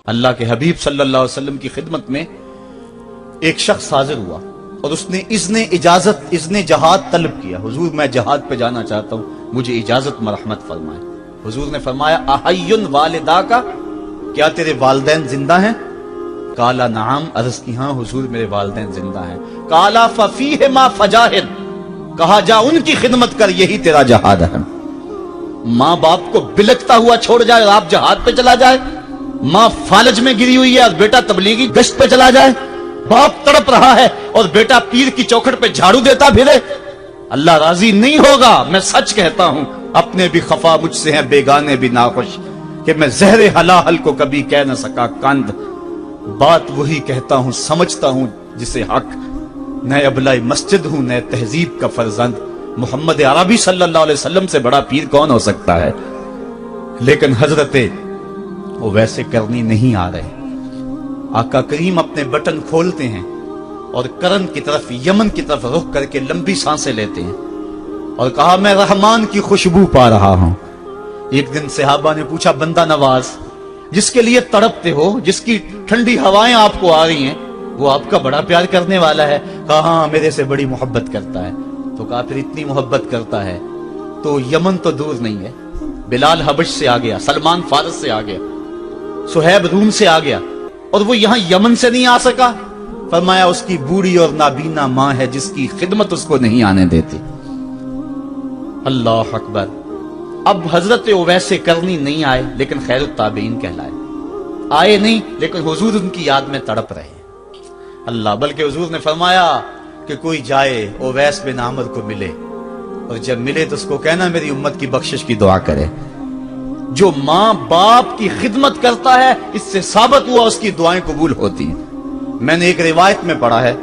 اللہ کے حبیب صلی اللہ علیہ وسلم کی خدمت میں ایک شخص حاضر ہوا اور اس نے اذن جہاد طلب کیا. حضور میں جہاد پہ جانا چاہتا ہوں, مجھے اجازت مرحمت فرمائے. حضور نے فرمایا احیٌ والدا کا, کیا تیرے والدین زندہ ہیں؟ قالا نعم, عرض کی ہاں حضور میرے والدین زندہ ہیں. قالا ففیہما فجاہد, کہا جا ان کی خدمت کر, یہی تیرا جہاد ہے. ماں باپ کو بلکتا ہوا چھوڑ جائے اور آپ جہاد پہ چلا جائے, ماں فالج میں گری ہوئی ہے اور بیٹا تبلیغی گشت پہ چلا جائے, باپ تڑپ رہا ہے اور بیٹا پیر کی چوکھٹ پہ جھاڑو دیتا پھرے, اللہ راضی نہیں ہوگا. میں سچ کہتا ہوں, اپنے بھی خفا مجھ سے ہیں بیگانے بھی ناخوش, کہ میں زہر حلال کو کبھی کہہ نہ سکا کند. بات وہی کہتا ہوں سمجھتا ہوں جسے حق, نئے ابلائی مسجد ہوں نئے تہذیب کا فرزند. محمد عربی صلی اللہ علیہ وسلم سے بڑا پیر کون ہو سکتا ہے؟ لیکن حضرت وہ ویسے کرنی نہیں آ رہے. آقا کریم اپنے بٹن کھولتے ہیں اور کرن کی طرف, یمن کی طرف رخ کر کے لمبی سانسیں لیتے ہیں اور کہا میں رحمان کی خوشبو پا رہا ہوں. ایک دن صحابہ نے پوچھا بندہ نواز, جس کے لیے تڑپتے ہو, جس کی ٹھنڈی ہوائیں آپ کو آ رہی ہیں, وہ آپ کا بڑا پیار کرنے والا ہے؟ کہا ہاں میرے سے بڑی محبت کرتا ہے. تو کہا پھر اتنی محبت کرتا ہے تو یمن تو دور نہیں ہے, بلال حبش سے آ گیا, سلمان فارس سے آ گیا, سہیب روم سے آ گیا, اور وہ یہاں یمن سے نہیں آ سکا. فرمایا اس کی بوڑھی اور نابینا ماں ہے جس کی خدمت اس کو نہیں آنے دیتی. اللہ اکبر. اب حضرت اویس کرنی نہیں آئے لیکن خیر التابعین کہلائے. آئے نہیں لیکن حضور ان کی یاد میں تڑپ رہے ہیں. اللہ, بلکہ حضور نے فرمایا کہ کوئی جائے اویس بن عامر کو ملے, اور جب ملے تو اس کو کہنا میری امت کی بخشش کی دعا کرے. جو ماں باپ کی خدمت کرتا ہے اس سے ثابت ہوا اس کی دعائیں قبول ہوتی ہیں. میں نے ایک روایت میں پڑھا ہے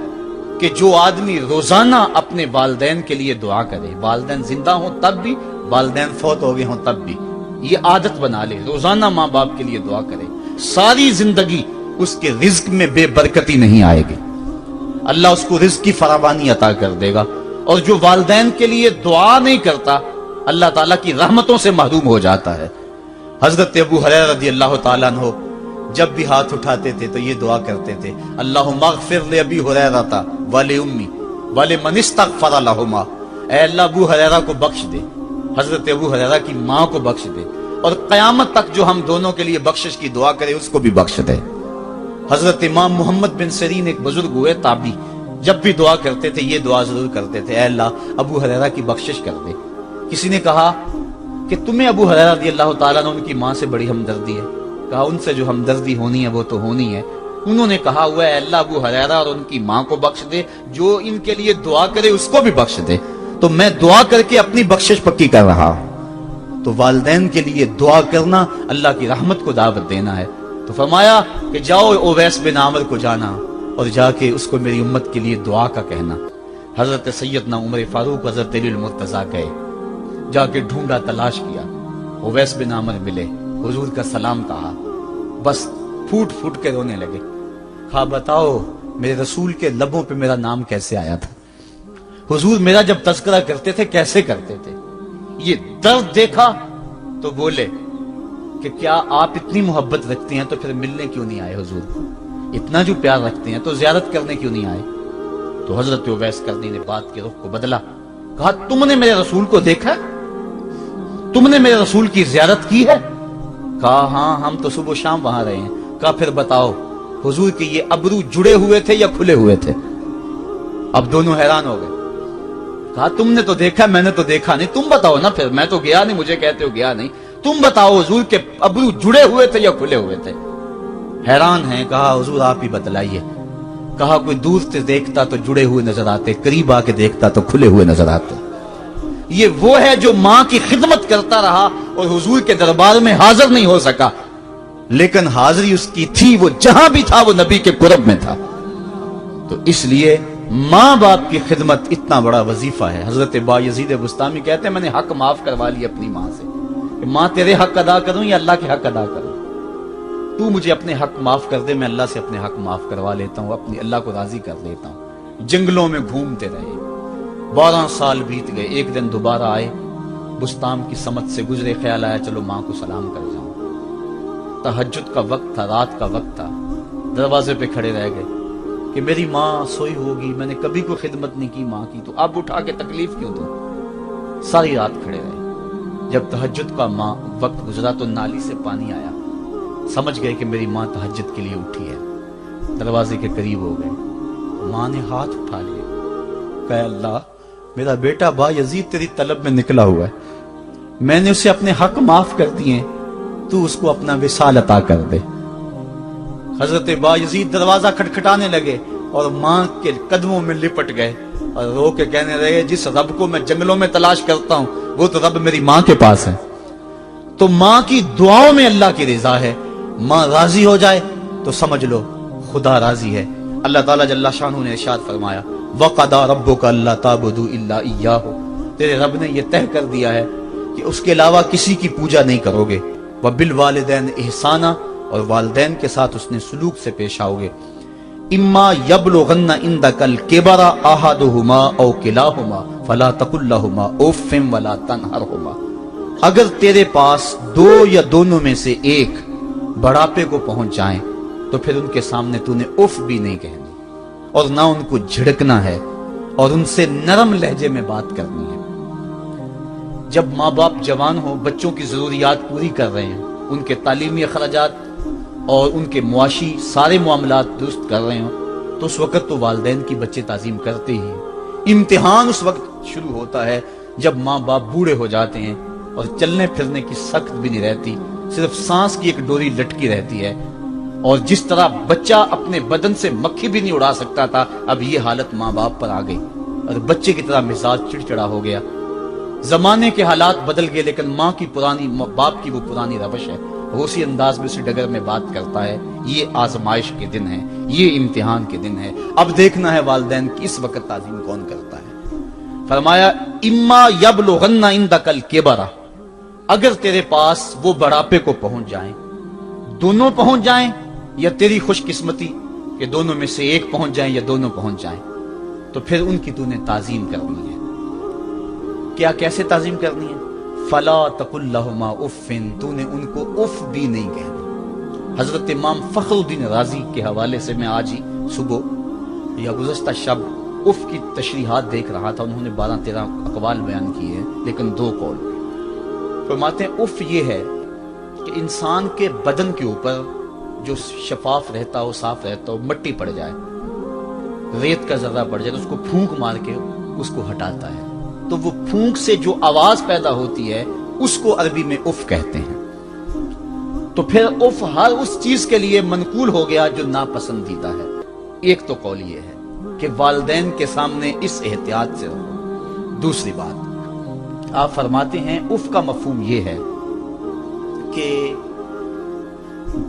کہ جو آدمی روزانہ اپنے والدین کے لیے دعا کرے, والدین زندہ ہوں تب بھی, والدین فوت ہو گئے ہوں تب بھی, یہ عادت بنا لے, روزانہ ماں باپ کے لیے دعا کرے, ساری زندگی اس کے رزق میں بے برکتی نہیں آئے گی, اللہ اس کو رزق کی فراوانی عطا کر دے گا. اور جو والدین کے لیے دعا نہیں کرتا اللہ تعالیٰ کی رحمتوں سے محروم ہو جاتا ہے. حضرت ابو ہریرہ رضی اللہ تعالیٰ عنہ جب بھی ہاتھ اٹھاتے تھے تو یہ دعا کرتے تھے, اللہم اغفر لابی ہریرہ ولأمی ولمن استغفر لہما. اے اللہ ابو ہریرہ کو بخش دے, حضرت ابو ہریرہ کی ماں کو بخش دے, اور قیامت تک جو ہم دونوں کے لیے بخشش کی دعا کرے اس کو بھی بخش دے. حضرت امام محمد بن سیرین ایک بزرگ ہوئے تابعی, جب بھی دعا کرتے تھے یہ دعا ضرور کرتے تھے, اے اللہ ابو ہریرہ کی بخشش کر دے. کسی نے کہا کہ تمہیں ابو ہریرہ رضی اللہ تعالیٰ نے ان کی ماں سے بڑی ہمدردی ہے. کہا ان سے جو ہمدردی ہونی ہے وہ تو ہونی ہے. انہوں نے کہا ہوا ہے اللہ ابو ہریرہ اور ان کی ماں کو بخش دے, جو ان کے لیے دعا کرے اس کو بھی بخش دے. تو میں دعا کر کے اپنی بخشش پکی کر رہا ہوں. تو والدین کے لیے دعا کرنا اللہ کی رحمت کو دعوت دینا ہے. تو فرمایا کہ جاؤ اویس بن عامر کو جانا اور جا کے اس کو میری امت کے لیے دعا کا کہنا. حضرت سیدنا عمر فاروق حضرت علی المرتضیٰ گئے, جا کے ڈھونڈا تلاش کیا, اویس بن عامر ملے, حضور کا سلام کہا, بس پھوٹ پھوٹ کے رونے لگے. کہا بتاؤ میرے رسول کے لبوں پہ میرا نام کیسے آیا تھا, حضور میرا جب تذکرہ کرتے تھے کیسے کرتے تھے. یہ درد دیکھا تو بولے کہ کیا آپ اتنی محبت رکھتے ہیں تو پھر ملنے کیوں نہیں آئے حضور کو, اتنا جو پیار رکھتے ہیں تو زیارت کرنے کیوں نہیں آئے. تو حضرت اویس کرنی نے بات کے رخ کو بدلا, کہا تم نے میرے رسول کو دیکھا, تم نے میرے رسول کی زیارت کی ہے؟ کہا ہاں ہم تو صبح و شام وہاں رہے ہیں. کہا پھر بتاؤ حضور کے یہ ابرو جڑے ہوئے تھے یا کھلے ہوئے تھے؟ اب دونوں حیران ہو گئے. کہا تم نے تو دیکھا, میں نے تو دیکھا نہیں, تم بتاؤ نا. پھر میں تو گیا نہیں, مجھے کہتے ہو گیا نہیں, تم بتاؤ حضور کے ابرو جڑے ہوئے تھے یا کھلے ہوئے تھے؟ حیران ہیں. کہا حضور آپ ہی بتلائیے. کہا کوئی دور سے دیکھتا تو جڑے ہوئے نظر آتے, قریب آ کے دیکھتا تو کھلے ہوئے نظر آتے. یہ وہ ہے جو ماں کی خدمت کرتا رہا اور حضور کے دربار میں حاضر نہیں ہو سکا, لیکن حاضری اس کی تھی, وہ جہاں بھی تھا وہ نبی کے قرب میں تھا. تو اس لیے ماں باپ کی خدمت اتنا بڑا وظیفہ ہے. حضرت بایزید بستامی کہتے ہیں میں نے حق معاف کروا لی اپنی ماں سے, کہ ماں تیرے حق ادا کروں یا اللہ کے حق ادا کروں, تو مجھے اپنے حق معاف کر دے, میں اللہ سے اپنے حق معاف کروا لیتا ہوں, اپنی اللہ کو راضی کر لیتا ہوں. جنگلوں میں گھومتے رہے, 12 سال بیت گئے. ایک دن دوبارہ آئے, بستام کی سمت سے گزرے, خیال آیا چلو ماں کو سلام کر جاؤں. तहज्जुद का वक्त था, रात का वक्त था, दरवाजे पे खड़े रह गए कि मेरी माँ सोई होगी, मैंने कभी कोई खिदमत नहीं की माँ की, तो अब उठा के तकलीफ क्यों दो। सारी रात खड़े रहे। जब तहज्जुद का माँ वक्त गुजरा तो नाली से पानी आया, समझ गए कि मेरी माँ तहज्जुद के लिए उठी है। दरवाजे के करीब हो गए, माँ ने हाथ उठा लिए, कहा अल्लाह मेरा बेटा बा यजीद तेरी तलब में निकला हुआ है, मैंने उसे अपने हक माफ कर दिए, तू उसको अपना विसाल अता कर दे। हजरत बा यजीद दरवाजा खटखटाने लगे और माँ के कदमों में लिपट गए और रो के कहने लगे, जिस रब को मैं जंगलों में तलाश करता हूं वो तो रब मेरी माँ के पास है। तो माँ की दुआओं में अल्लाह की रिजा है, माँ राजी हो जाए तो समझ लो खुदा राजी है। अल्लाह ताला जल्ला शानहू ने इरशाद फरमाया, वक़दा रब्बुका अल्ला ताबुदू इल्ला इय्याहु, तेरे रब ने यह तय कर दिया है कि उसके अलावा किसी की पूजा नहीं करोगे। व बिल वालिदैन इहसाना, और वालिदैन के साथ उसने सुलूक से पेश आओगे। इम्मा यबलुगन्ना इंदकल किबरा अहदुहुमा औ किलाहुमा फला तकुल लहुमा उफ़्फ़िन वला तनहरहुमा, अगर तेरे पास दो या दोनों में से एक बढ़ापे को पहुंच जाए तो फिर उनके सामने तूने उफ भी नहीं कहनी और ना उनको झिड़कना है और उनसे नरम लहजे में बात करनी है। जब माँ बाप जवान हो, बच्चों की जरूरियात पूरी कर रहे हैं, उनके तालीमी अखराजात और उनके मुआशी सारे मामलात दुरुस्त कर रहे हो, तो उस वक्त तो वालिदैन की बच्चे ताजीम करते ही। इम्तिहान उस वक्त शुरू होता है जब माँ बाप बूढ़े हो जाते हैं और चलने फिरने की सख्त भी नहीं रहती, सिर्फ सांस की एक डोरी लटकी रहती है। और जिस तरह बच्चा अपने बदन से मक्खी भी नहीं उड़ा सकता था, अब ये हालत माँ बाप पर आ गई और बच्चे की तरह मिजाज चिड़चिड़ा हो गया। जमाने के हालात बदल गए, लेकिन माँ की पुरानी, बाप की वो पुरानी रवश है, वो उसी अंदाज में उसी डगर में बात करता है। ये आजमाइश के दिन है, ये इम्तिहान के दिन है। अब देखना है वालिदैन की इस वक्त ताजीम कौन करता है। फरमाया इम्मा यबलुगन्ना इंदकल किबरा, अगर तेरे पास वो बढ़ापे को पहुंच जाएं, दोनों पहुंच जाएं या तेरी खुशकिस्मती कि दोनों में से एक पहुंच जाएं या दोनों पहुंच जाएं, तो फिर उनकी तूने ताजीम करनी है। क्या कैसे ताजीम करनी है? फला तकुल लहुमा उफ़्फ़िन, तूने उनको उफ भी नहीं कहनी। हजरत इमाम फखरुद्दीन राजी के हवाले से मैं आज ही सुबह या गुज़श्ता शब उफ की तशरीहात देख रहा था। उन्होंने 12-13 अक़वाल बयान किए हैं, लेकिन 2 कौल फरमाते हैं। उफ ये है कि इंसान के बदन के ऊपर जो शफाफ रहता हो, साफ रहता हो, मिट्टी पड़ जाए, रेत का जर्रा पड़ जाए तो उसको फूंक मार के उसको हटाता है, तो वो फूंक से जो आवाज पैदा होती है उसको अरबी में उफ कहते हैं। तो फिर उफ हर उस चीज के लिए मनकूल हो गया जो नापसंदीदा है। एक तो कौल ये है कि वालिदैन के सामने इस एहतियात से रहो। दूसरी बात आप फरमाते हैं उफ का मफहूम ये है कि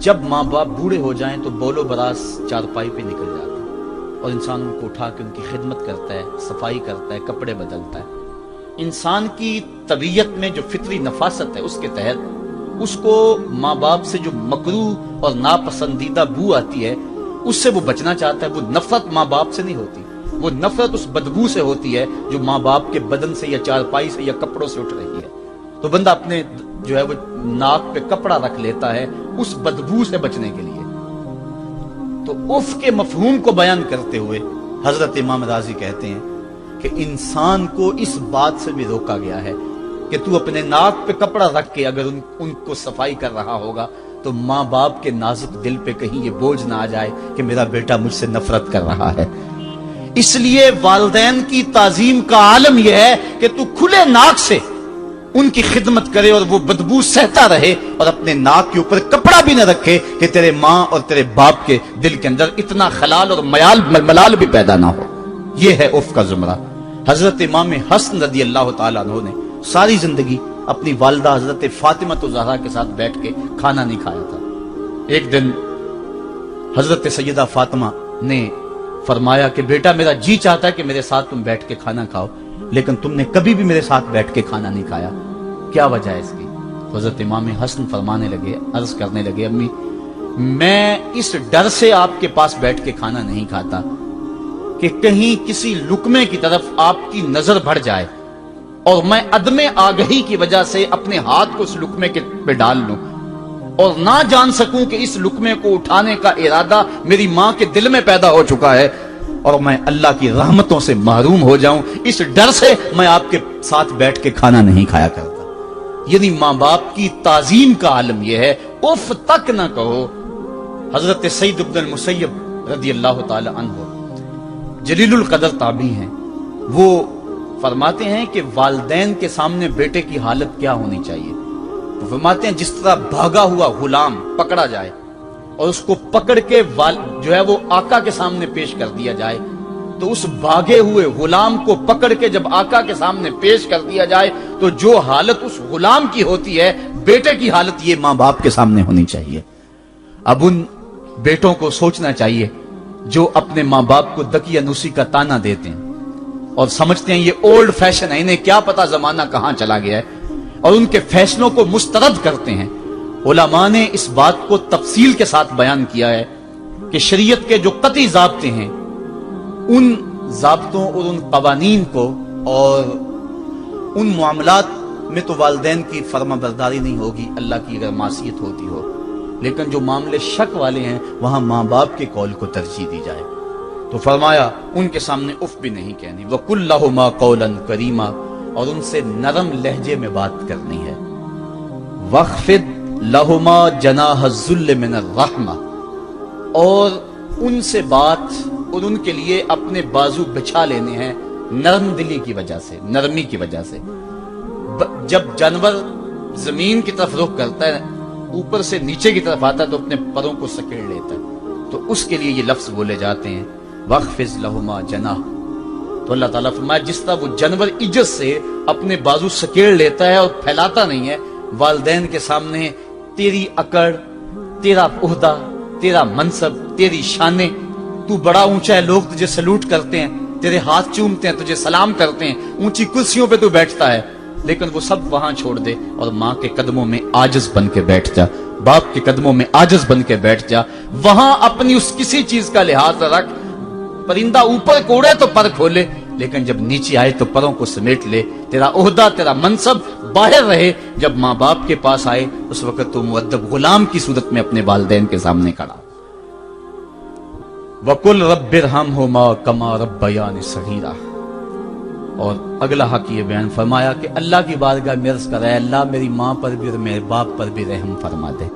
जब माँ बाप बूढ़े हो जाएं तो बोलो बरास चारपाई पे निकल जाते हैं और इंसान उनको उठा के उनकी खिदमत करता है, सफाई करता है, कपड़े बदलता है। इंसान की तबीयत में जो फितरी नफासत है उसके तहत उसको माँ बाप से जो मकरूह और नापसंदीदा बू आती है उससे वो बचना चाहता है। वो नफरत माँ बाप से नहीं होती, वो नफरत उस बदबू से होती है जो माँ बाप के बदन से या चारपाई से या कपड़ों से उठ रही है। तो बंदा अपने जो है वो नाक पे कपड़ा रख लेता है उस बदबू से बचने के लिए। तो उफ के मफहूम को बयान करते हुए हजरत इमाम राजी कहते हैं कि इंसान को इस बात से भी रोका गया है कि तू अपने नाक पे कपड़ा रख के अगर उनको सफाई कर रहा होगा तो माँ बाप के नाजुक दिल पे कहीं ये बोझ ना आ जाए कि मेरा बेटा मुझसे नफरत कर रहा है। इसलिए वालिदैन की ताजीम का आलम यह है कि तू खुले नाक से उनकी खिदमत करे और वो बदबू सहता रहे और अपने नाक के ऊपर कपड़ा भी न रखे कि तेरे माँ और तेरे बाप के दिल के अंदर इतना खलाल और मलाल भी पैदा ना हो। ये है उफ का जुमरा। हजरत इमाम हसन रदी अल्लाह तआला अन्हु ने सारी जिंदगी अपनी वालिदा हजरत फातिमा तो ज़हरा के साथ बैठ के खाना नहीं खाया था। एक दिन हजरत सैयदा फातिमा ने फरमाया कि बेटा मेरा जी चाहता है कि मेरे साथ तुम बैठ के खाना खाओ, लेकिन तुमने कभी भी मेरे साथ बैठ के खाना नहीं खाया, क्या वजह है इसकी? हजरत इमाम हसन फरमाने लगे, अर्ज करने लगे, अम्मी मैं इस डर से आपके पास बैठ के खाना नहीं खाता कि कहीं किसी लुकमे की तरफ आपकी नजर बढ़ जाए और मैं अदमे आगही की वजह से अपने हाथ को उस लुकमे के पे डाल लूं और ना जान सकूं कि इस लुकमे को उठाने का इरादा मेरी मां के दिल में पैदा हो चुका है और मैं अल्लाह की रहमतों से महरूम हो जाऊं, इस डर से मैं आपके साथ बैठ के खाना नहीं खाया करता। यानी मां बाप की ताजीम का आलम यह है, उफ तक ना कहो। हजरत सईद इब्न मुसय्यब रदी अल्लाह ताला अन्हु जलीलुल कदर ताबी हैं, वो फरमाते हैं कि वालिदैन के सामने बेटे की हालत क्या होनी चाहिए। वो फरमाते हैं जिस तरह भागा हुआ गुलाम पकड़ा जाए और उसको पकड़ के जो है वो आका के सामने पेश कर दिया जाए, तो उस भागे हुए गुलाम को पकड़ के जब आका के सामने पेश कर दिया जाए तो जो हालत उस गुलाम की होती है, बेटे की हालत ये मां बाप के सामने होनी चाहिए। अब उन बेटों को सोचना चाहिए जो अपने मां बाप को दकियानूसी का ताना देते हैं और समझते हैं ये ओल्ड फैशन है, इन्हें क्या पता जमाना कहां चला गया है, और उनके फैसलों को मुस्तरद करते हैं। उलमा ने इस बात को तफसील के साथ बयान किया है कि शरीयत के जो कतई ज़ाब्ते हैं, उन ज़ाब्तों और उन कवानीन को और उन मामलात में तो वालिदैन की फर्माबरदारी नहीं होगी, अल्लाह की अगर मासियत होती हो, लेकिन जो मामले शक वाले हैं वहां मां बाप के कौल को तरजीह दी जाए। तो फरमाया उनके सामने उफ भी नहीं कहनी, वकुल लहुमा कौलन करीमा, और उनसे नरम लहजे में बात करनी है। वख्फिद लहुमा जनाह ज़ुल्ल मिनर रहमा, और उनसे बात और उनके लिए अपने बाजू बिछा लेने हैं नरम दिली की वजह से, नरमी की वजह से। जब जानवर जमीन की तरफ रुख करता है, ऊपर से नीचे की तरफ आता है तो अपने परों को सकेड़ लेता है, तो उसके लिए ये लफ्ज बोले जाते हैं वख्फिज लहुमा जनाह। तो अल्लाह ताला फरमाया जिस तरह वो जानवर इज्जत से अपने बाजू सकेड़ लेता है और फैलाता नहीं है, वालिदैन के सामने तेरी अकड़, तेरा ओहदा, तेरा मनसब, तेरी शाने, तू बड़ा ऊंचा है, लोग तुझे सलूट करते हैं, तेरे हाथ चूमते हैं, तुझे सलाम करते हैं, ऊंची कुर्सियों पे तू बैठता है, लेकिन वो सब वहां छोड़ दे और मां के कदमों में आजिज बन के बैठ जा, बाप के कदमों में आजिज बन के बैठ जा। वहां अपनी उस किसी चीज का लिहाज रख, परिंदा ऊपर कोड़े तो पर खोले, लेकिन जब नीचे आए तो परों को समेट ले। तेरा ओहदा, तेरा मनसब बाहर रहे, जब मां बाप के पास आए उस वक्त तो मुअद्दब गुलाम की सूरत में अपने वालिदैन के सामने खड़ा। वकुल रब्बिरहमहुमा कमा रब्बयानी सगीरा, और अगला हक ये बयान फरमाया कि अल्लाह की बारगाह में अर्ज़ कर, अल्लाह मेरी मां पर भी और मेरे बाप पर भी रहम फरमा दे।